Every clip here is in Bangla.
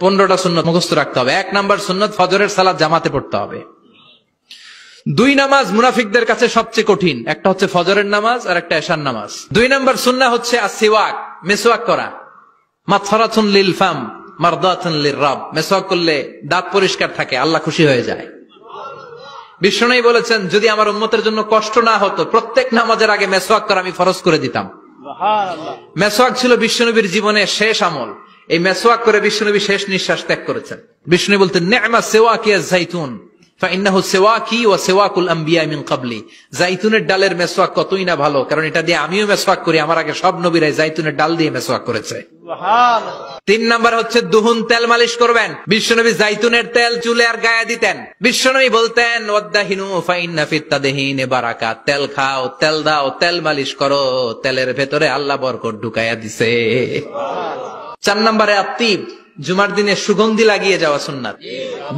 15টা সুন্নত মুখস্থ রাখতে হবে। 1 নাম্বার সুন্নত ফজরের সালাত জামাতে পড়তে হবে। 2 নামাজ মুনাফিকদের কাছে সবচেয়ে কঠিন, একটা হচ্ছে ফজরের নামাজ আর একটা এশার নামাজ। 2 নাম্বার সুন্নাহ হচ্ছে আসওয়াক, মেসওয়াক করা। মাতফারাতুন লিল ফাম মারদাতুন লির রাব, মেসওয়াক করলে দাঁত পরিষ্কার থাকে, আল্লাহ খুশি হয়ে যায়। বিশ্বনবী বলেছেন যদি আমার উম্মতের জন্য কষ্ট না হতো প্রত্যেক নামাজের আগে মেসওয়াক করা আমি ফরজ করে দিতাম। সুবহানাল্লাহ। মেসওয়াক ছিল বিশ্বনবীর জীবনে শেষ আমল। এই মেসওয়াক করে বিশ্বনবী শেষ নিঃশ্বাস ত্যাগ করেছেন। বিশ্বনবী বলতেন নি'মা সিওয়াকিয়া যাইতুন ফাইন্নাহু সিওয়াকি ওয়া সিওয়াকুল আমবিয়া মিন ক্বাবলি। যাইতুনের ডালের মেসওয়াক কতই না ভালো, কারণ এটা দিয়ে আমিও মেসওয়াক করি, আমার আগে সব নবীরাই যাইতুনের ডাল দিয়ে মেসওয়াক করেছে। সুবহানাল্লাহ। 3 নাম্বার হচ্ছে দুহুন, তেল মালিশ করবেন। বিশ্বনবী যাইতুনের তেল চুলে আর গায়ে দিতেন। বিশ্বনবী বলতেন ওয়াদাহিনু ফাইন্না ফিত তাদহিনি বারাকাত, তেল খাও, তেল দাও, তেল মালিশ করো, তেলের ভেতরে আল্লাহ বরকত ঢুকাইয়া দিছে। সুবহানাল্লাহ। 4 নম্বরে আত্তিব, জুমার দিনে সুগন্ধি লাগিয়ে যাওয়া সুন্নাত।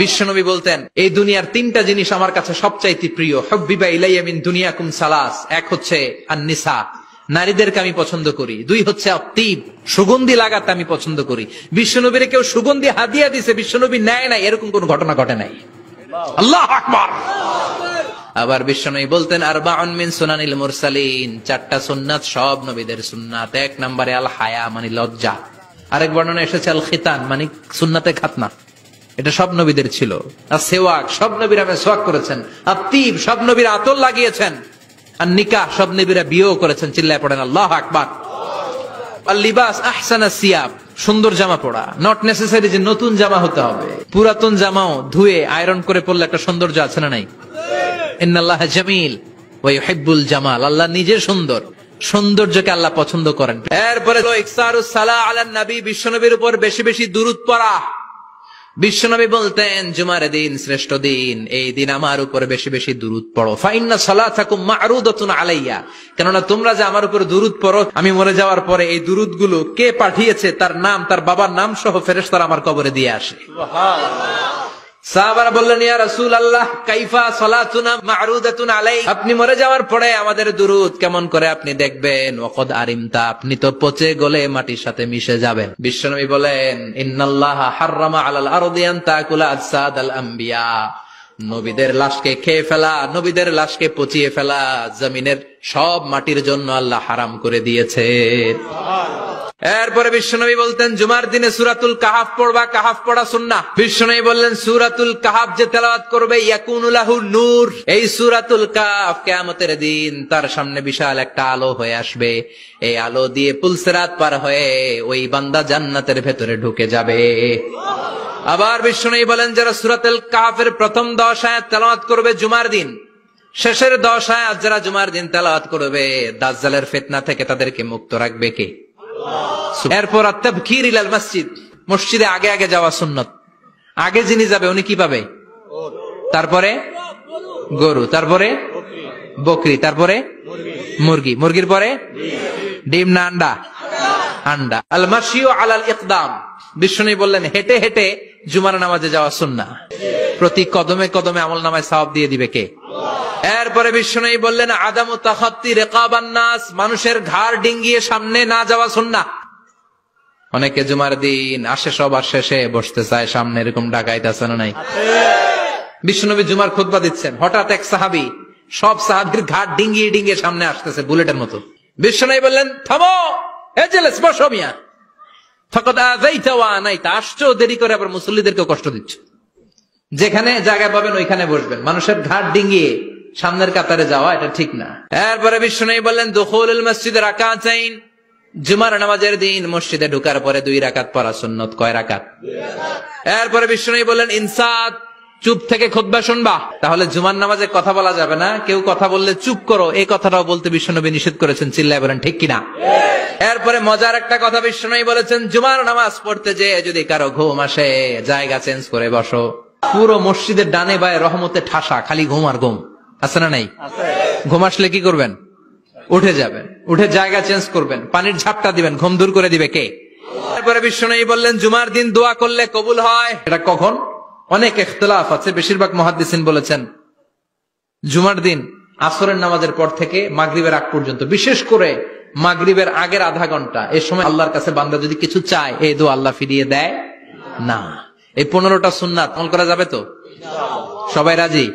বিশ্বনবী বলতেন এই দুনিয়ার 3টা জিনিস আমার কাছে সবচাইতে প্রিয়। হুব্বিবা ইলাইয়া মিন দুনিয়াকুম সালাস, 1 হচ্ছে আন-নিসা, নারীদেরকে আমি পছন্দ করি। 2 হচ্ছে আত্তিব, সুগন্ধি লাগাতে আমি পছন্দ করি। বিশ্বনবীর কেউ সুগন্ধি হাদিয়া দিছে, বিশ্বনবী নেয় নাই, এরকম কোন ঘটনা ঘটে নাই। আল্লাহু আকবার। আবার বিশ্বনবী বলতেন আরবাউন মিন সুনানিল মুরসালিন, 4টা সুন্নাত সব নবীদের সুন্নাত। 1 নম্বরে আল হায়া মানে লজ্জা। আরেক বর্ণনা এসেছে আল খিতান মানে সুন্নাতে খাতনা, এটা সব নবীদের ছিল। আর সেওয়াক, সব নবীরা মেসওয়াক করেছেন। আত্তিব, সব নবীরা আতর লাগিয়েছেন। আর নিকাহ, সব নবীরা বিয়েও করেছেন। চিল্লায় পড়েন আল্লাহু আকবার। আর লিবাস আহসানা সিয়াব, সুন্দর জামা পরা, নট নেসেসারি যে নতুন জামা হতে হবে, পুরাতন জামাও ধুয়ে আয়রন করে পরলে একটা সৌন্দর্য আছে না নাই? ইন্নাল্লাহা জামিল ওয়া ইউহিব্বুল জামাল, আল্লাহ নিজে সুন্দর, সৌন্দর্যকে আল্লাহ পছন্দ করেন। এরপরে ইকসারুস সালাহ আলান নবী, বিশ্বনবীর উপর বেশি বেশি দুরূদ পড়া। বিশ্বনবী বলতেন জুমার দিন শ্রেষ্ঠ দিন, এই দিন আমার উপর বেশি বেশি দুরূদ পড়ো। ফাইন্না সালাতাকুম মা'রুদাতুন আলাইয়া, কেননা তোমরা যে আমার উপর দুরূদ পড়ো, আমি মরে যাওয়ার পরে এই দুরূদগুলো কে পাঠিয়েছে তার নাম, তার বাবার নাম সহ ফেরেশতারা আমার কবরে দিয়ে আসে। সুবহানাল্লাহ। সাহাবারা বললেন ইয়া রাসূলুল্লাহ কাইফা সালাতুনা মা'রুদাতুন আলাই, আপনি মরে যাওয়ার পরে আমাদের দুরূদ কেমন করে আপনি দেখবেন? ওয়াকাদ আরিমতা, আপনি তো পচে গলে মাটির সাথে মিশে যাবেন। বিশ্বনবী বলেন ইন্নাল্লাহা হাররামা আলাল আরদি আন তাকুলা আজসাদাল আম্বিয়া, নবীদের লাশকে খেয়ে ফেলা, নবীদের লাশকে পচিয়ে ফেলা জমিনের সব মাটির জন্য আল্লাহ হারাম করে দিয়েছে। এরপরে বিশ্বনবী বলতেন জুমার দিনে সূরাতুল কাহাফ পড়বা, কাহাফ পড়া সুন্নাহ। বিশ্বনবী বললেন সূরাতুল কাহাফ যে তেলাওয়াত করবে ইয়াকুনু লাহু নূর, এই সূরাতুল কাহাফ কিয়ামতের দিন তার সামনে বিশাল একটা আলো হয়ে আসবে। এই আলো দিয়ে পুলসিরাত পার হয়ে ওই বান্দা জান্নাতের ভেতরে ঢুকে যাবে। আবার বিশ্বনবী বলেন যারা সূরাতুল কাহাফের প্রথম 10 আয়াত তেলাওয়াত করবে জুমার দিন, শেষের 10 আয়াত যারা জুমার দিন তেলাওয়াত করবে, দাজ্জালের ফিতনা থেকে তাদেরকে মুক্ত রাখবে কে? এরপর তাবকির ইলাল মসজিদ, মসজিদে আগে আগে যাওয়া সুন্নত। আগে যিনি যাবে উনি কি পাবে? তারপরে গরু, তারপরে বকরি, তারপরে মুরগি, মুরগির পরে ডিম না আন্ডা? আন্ডা। আল মাশিউ আলাল ইকদাম, বিশ্বনবী বললেন হেঁটে হেঁটে জুমার নামাজে যাওয়া সুন্নাহ। প্রতি কদমে কদমে আমলনামায় সওয়াব দিয়ে দিবে কে? এরপরে বিশ্বনবী বললেন আদামু তাখাত্তি রিকাবান নাস, মানুষের ঘাড় ডিঙ্গিয়ে সামনে না যাওয়া সুন্নাহ। অনেকে জুমার দিন আসে সবার শেষে বসতে চায় সামনে, এরকম ডাকাইত আছে না নাই? বিশ্বনবী জুমার খুতবা দিচ্ছেন, হঠাৎ এক সাহাবী সব সাহাবীর ঘাড় ডিঙ্গিয়ে ডিঙ্গিয়ে সামনে আসতেছে বুলেটের মতো। বিশ্বনবী বললেন থামো, এজেলেস বসো মিয়া, ফাকাদ আযাইতা ওয়া আনাইতা, আসছো দেরি করে আবার মুসল্লিদেরকে কষ্ট দিচ্ছ। যেখানে জায়গা পাবেন ওইখানে বসবেন, মানুষের ঘাড় ডিঙ্গিয়ে সামনের কাতারে যাওয়া এটা ঠিক না। এরপরে বিশ্বনবী বললেন দুখুলুল মসজিদে রাকাতাইন, জুমার নামাজের দিন মসজিদে ঢোকার পরে 2 রাকাত পড়া সুন্নত। কয় রাকাত? 2 রাকাত। এরপরে বিশ্বনবী বললেন ইনসাত, চুপ থেকে খুতবা শুনবা। তাহলে জুমার নামাজে কথা বলা যাবে না, কেউ কথা বললে চুপ করো, এই কথাটাও বলতে বিশ্বনবী নিষেধ করেছেন। চিল্লায় বলেন ঠিক কিনা? এরপরে মজার একটা কথা বিশ্বনবী বলেছেন জুমার নামাজ পড়তে যে যদি কারো ঘুম আসে জায়গা চেঞ্জ করে বসো। পুরো মসজিদের ডানে বায়ে রহমতে ঠাসা, খালি ঘুম আর ঘুম, আছে না নাই? ঘুম আসলে কি করবেন? উঠে যাবেন, উঠে জায়গা চেঞ্জ করবেন, পানির ঝাপটা দিবেন, ঘুম দূর করে দিবে কে? তারপরে বিশ্বনবী বললেন জুমার দিন দোয়া করলে কবুল হয়। এটা কখন? অনেক ইখতিলাফ আছে, বেশিরভাগ মুহাদ্দিসিন বলেছেন জুমার দিন আসরের নামাজের পর থেকে মাগরিবের আগ পর্যন্ত, বিশেষ করে মাগরিবের আগের আধা ঘন্টা, এই সময় আল্লাহর কাছে বান্দা যদি কিছু চায় এই দোয়া আল্লাহ ফিরিয়ে দেয় না। এই 15টা সুন্নাত আমল করা যাবে তো? সবাই রাজি?